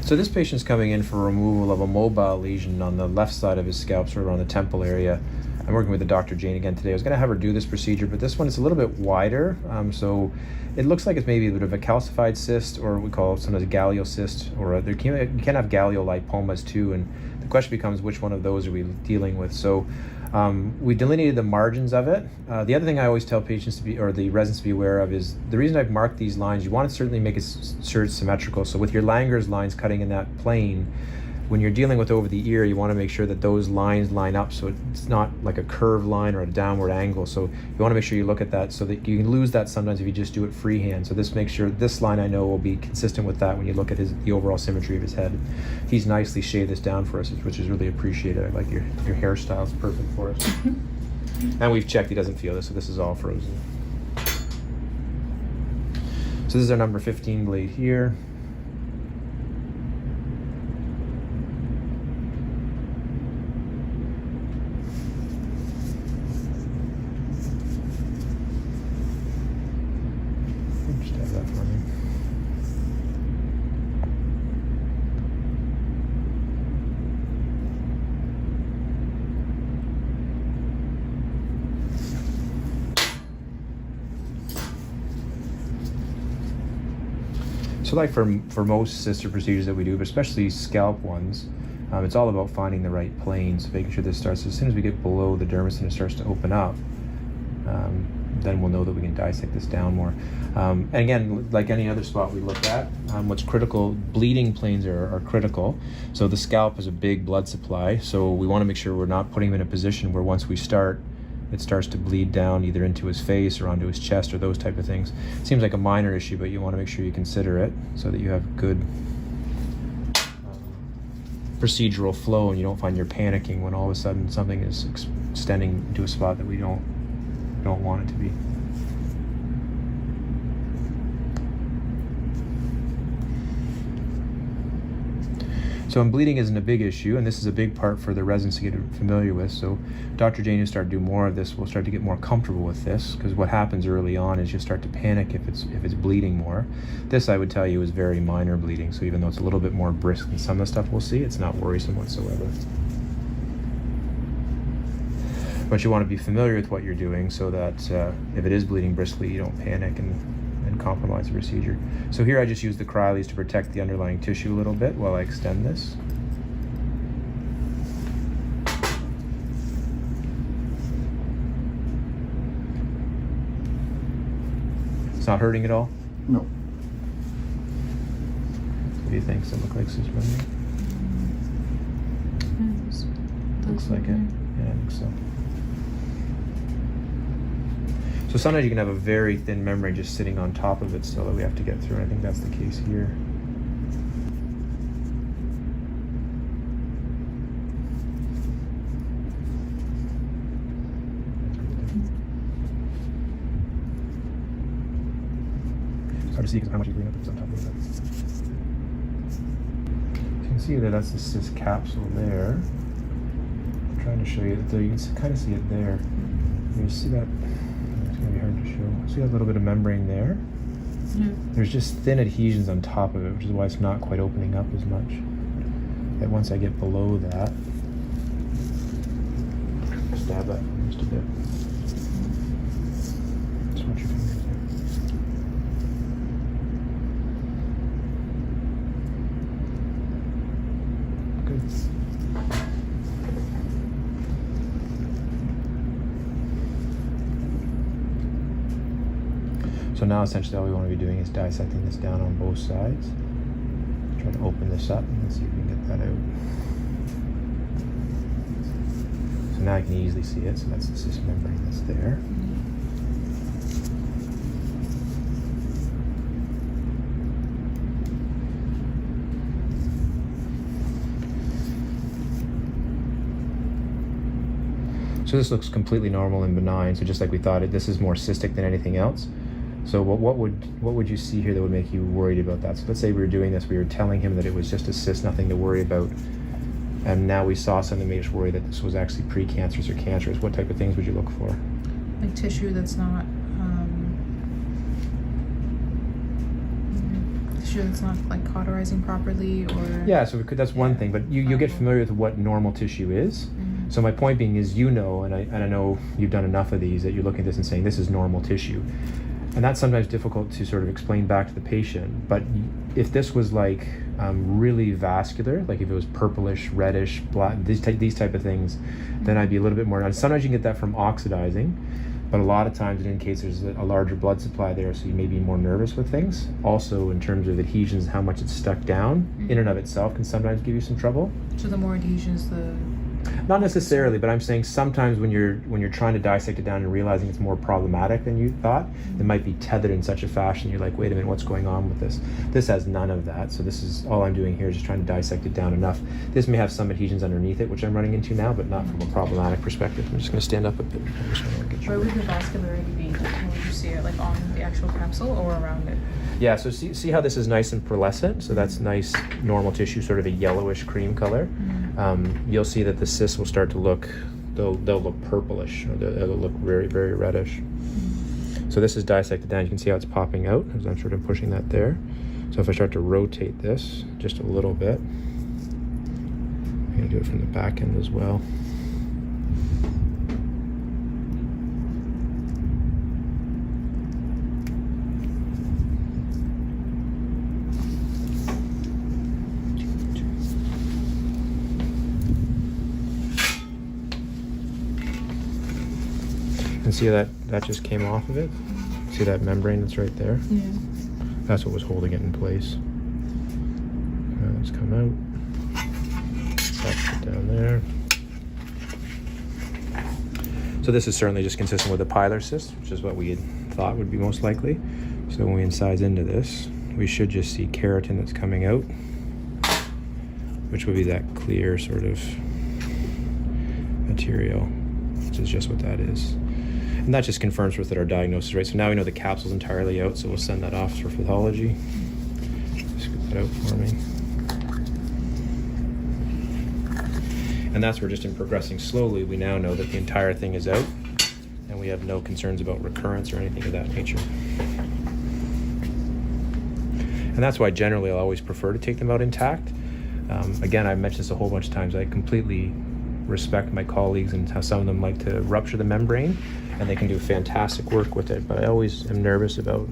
So this patient's coming in for removal of a mobile lesion on the left side of his scalp, sort of around the temple area. I'm working with the Dr. Jane again today. I was going to have her do this procedure, but this one is a little bit wider. So it looks like it's maybe a bit of a calcified cyst, or we call it sometimes a galleocyst, or you can have galeolipomas too. And the question becomes, which one of those are we dealing with? So we delineated the margins of it. The other thing I always tell patients to be, or the residents to be aware of, is the reason I've marked these lines, you want to certainly make it sure it's symmetrical. So with your Langer's lines cutting in that plane, when you're dealing with over the ear, you want to make sure that those lines line up so it's not like a curved line or a downward angle. So you want to make sure you look at that, so that you can lose that sometimes if you just do it freehand. So this makes sure this line I know will be consistent with that when you look at the overall symmetry of his head. He's nicely shaved this down for us, which is really appreciated. I like your hairstyle, is perfect for us. And we've checked, he doesn't feel this, so this is all frozen. So this is our number 15 blade here. Just have that for me. So like for most sister procedures that we do, but especially scalp ones, it's all about finding the right plane. So making sure this starts, as soon as we get below the dermis and it starts to open up, then we'll know that we can dissect this down more. And again, like any other spot we look at, what's critical, bleeding planes are critical. So the scalp is a big blood supply, so we want to make sure we're not putting him in a position where once we start, it starts to bleed down either into his face or onto his chest or those type of things. Seems like a minor issue, but you want to make sure you consider it so that you have good procedural flow and you don't find you're panicking when all of a sudden something is extending into a spot that we don't want it to be. So bleeding isn't a big issue, and this is a big part for the residents to get familiar with. So Dr. Jane will start to do more of this. We'll start to get more comfortable with this, because what happens early on is you start to panic if it's bleeding more. This, I would tell you, is very minor bleeding. So even though it's a little bit more brisk than some of the stuff we'll see, it's not worrisome whatsoever. But you want to be familiar with what you're doing so that if it is bleeding briskly, you don't panic and compromise the procedure. So here I just use the Cryleys to protect the underlying tissue a little bit while I extend this. It's not hurting at all? No. What do you think? Does it look like cyst membrane? Looks like it. Yeah, I think so. So sometimes you can have a very thin membrane just sitting on top of it still that we have to get through. I think that's the case here. It's hard to see because how much you bring up is on top of it. You can see that that's the cyst capsule there. I'm trying to show you that you can kind of see it there. You see that? Gonna be hard to show. See that little bit of membrane there? Yeah. There's just thin adhesions on top of it, which is why it's not quite opening up as much. And once I get below that, stab that just a bit. Just watch your fingers there. Good. So now essentially all we want to be doing is dissecting this down on both sides. Try to open this up and see if we can get that out. So now I can easily see it, so that's the cyst membrane that's there. So this looks completely normal and benign, so just like we thought, this is more cystic than anything else. So what would you see here that would make you worried about that? So let's say we were doing this, we were telling him that it was just a cyst, nothing to worry about, and now we saw something that made us worry that this was actually precancerous or cancerous. What type of things would you look for? Like tissue that's not tissue that's not like cauterizing properly, or Yeah, so that's one thing, but you'll get familiar with what normal tissue is. So my point being is, and I know you've done enough of these that you're looking at this and saying this is normal tissue. And that's sometimes difficult to sort of explain back to the patient. But if this was like really vascular, like if it was purplish, reddish, black, these type of things, then I'd be a little bit more. And sometimes you can get that from oxidizing, but a lot of times it indicates there's a larger blood supply there, so you may be more nervous with things. Also, in terms of adhesions, how much it's stuck down in and of itself can sometimes give you some trouble. So the more adhesions, Not necessarily, but I'm saying sometimes when you're trying to dissect it down and realizing it's more problematic than you thought, it might be tethered in such a fashion you're like, wait a minute, what's going on with this? This has none of that. So this is all I'm doing here is just trying to dissect it down enough. This may have some adhesions underneath it, which I'm running into now, but not from a problematic perspective. I'm just going to stand up a bit. Where would the vascularity be? Where would you see it? Like on the actual capsule or around it? Yeah, so see how this is nice and pearlescent? So that's nice normal tissue, sort of a yellowish cream color. You'll see that the cysts will start to look, they'll look purplish, or they'll look very, very reddish. So this is dissected down. You can see how it's popping out as I'm sort of pushing that there. So if I start to rotate this just a little bit, I'm going to do it from the back end as well. And see that just came off of it? See that membrane that's right there? Yeah. That's what was holding it in place. Let's come out. That's it down there. So this is certainly just consistent with a pilar cyst, which is what we had thought would be most likely. So when we incise into this, we should just see keratin that's coming out, which would be that clear sort of material, which is just what that is. And that just confirms with it our diagnosis, right? So now we know the capsule's entirely out, so we'll send that off for pathology. Scoop that out for me. And that's where, just in progressing slowly, we now know that the entire thing is out, and we have no concerns about recurrence or anything of that nature. And that's why generally I'll always prefer to take them out intact. Again, I've mentioned this a whole bunch of times. I completely respect my colleagues and how some of them like to rupture the membrane, and they can do fantastic work with it, but I always am nervous about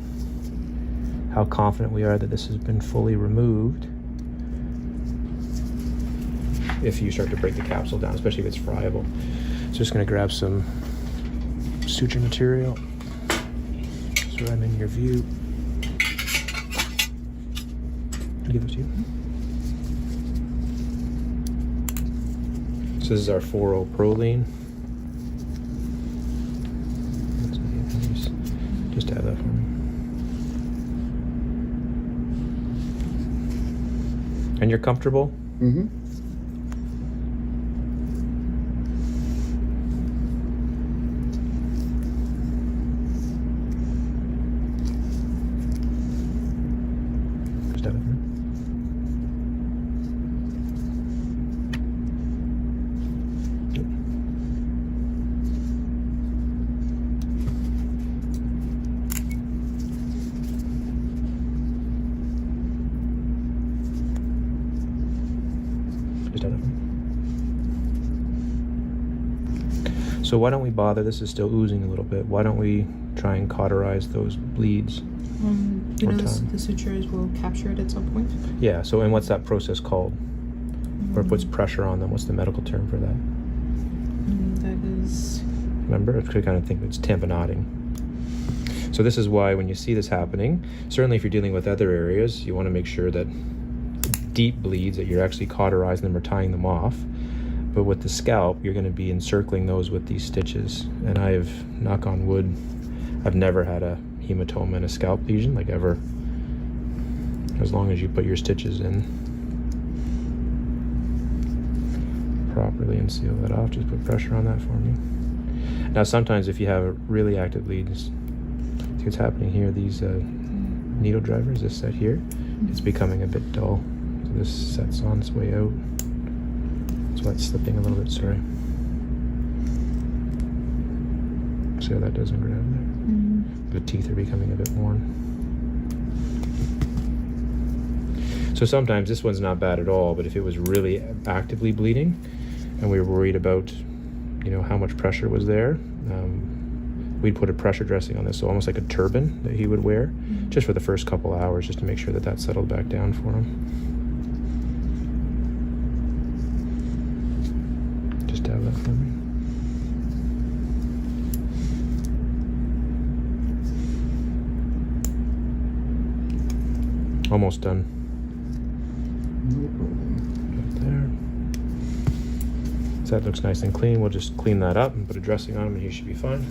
how confident we are that this has been fully removed if you start to break the capsule down, especially if it's friable. So just going to grab some suture material so I'm in your view. I'll give it to you. So this is our 4-O-Proline. Just add that for me. And you're comfortable? Mm-hmm. Just add that for me. So why don't we bother, this is still oozing a little bit, why don't we try and cauterize those bleeds? You know the sutures will capture it at some point? Yeah, so and what's that process called? Or it puts pressure on them, what's the medical term for that? That is... Remember, I kind of think it's tamponading. So this is why when you see this happening, certainly if you're dealing with other areas, you want to make sure that deep bleeds, that you're actually cauterizing them or tying them off. But with the scalp, you're going to be encircling those with these stitches. And I've, knock on wood, I've never had a hematoma in a scalp lesion, like ever, as long as you put your stitches in properly and seal that off. Just put pressure on that for me. Now sometimes if you have really active bleeds, see what's happening here, these needle drivers, this set here, it's becoming a bit dull. So this set's on its way out. That's why it's slipping a little bit, sorry. See how that doesn't grab there? The teeth are becoming a bit worn. So sometimes this one's not bad at all, but if it was really actively bleeding and we were worried about, you know, how much pressure was there, we'd put a pressure dressing on this, so almost like a turban that he would wear, just for the first couple hours, just to make sure that that settled back down for him. Just have that for me. Almost done. Right there. So that looks nice and clean. We'll just clean that up and put a dressing on him and he should be fine.